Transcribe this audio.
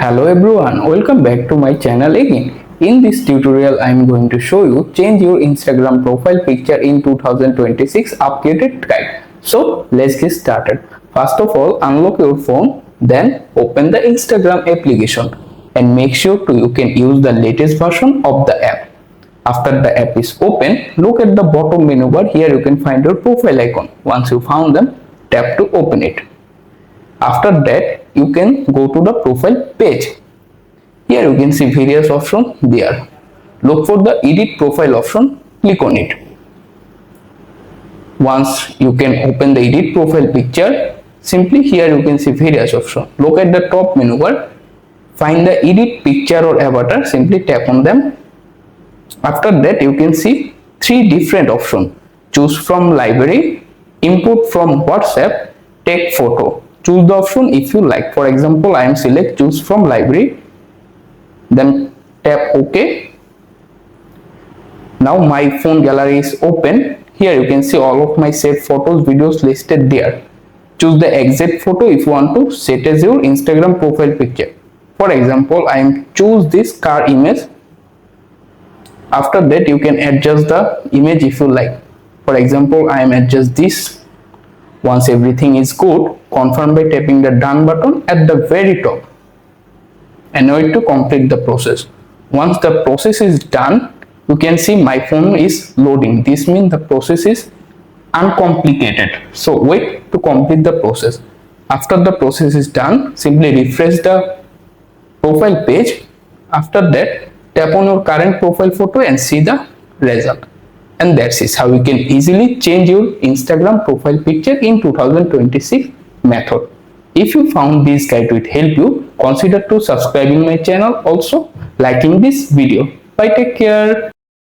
Hello everyone, welcome back to my channel again. In this tutorial, I am going to show you change your Instagram profile picture in 2026 updated guide. So let's get started. First of all, unlock your phone, then open the Instagram application and make sure you can use the latest version of the app. After the app is open, look at the bottom menu bar. Here you can find your profile icon. Once you found them, tap to open it. After that, you can go to the profile page. Here you can see various options there. Look for the edit profile option, click on it. Once you can open the edit profile picture, simply here you can see various options. Look at the top menu bar, find the edit picture or avatar, simply tap on them. After that, you can see three different options. Choose from library, import from WhatsApp, take photo. Choose the option if you like. For example, I am select choose from library, then tap OK. Now my phone gallery is open. Here you can see all of my saved photos, videos listed there. Choose the exact photo if you want to set as your Instagram profile picture. For example, I am choose this car image. After that, you can adjust the image if you like. For example, I am adjust this. Once everything is good, confirm by tapping the done button at the very top and wait to complete the process. Once the process is done, you can see my phone is loading. This means the process is uncomplicated. So wait to complete the process. After the process is done, simply refresh the profile page. After that, tap on your current profile photo and see the result. And that's it, how you can easily change your Instagram profile picture in 2026 method. If you found this guide will help you, consider to subscribing my channel, also liking this video. Bye, take care.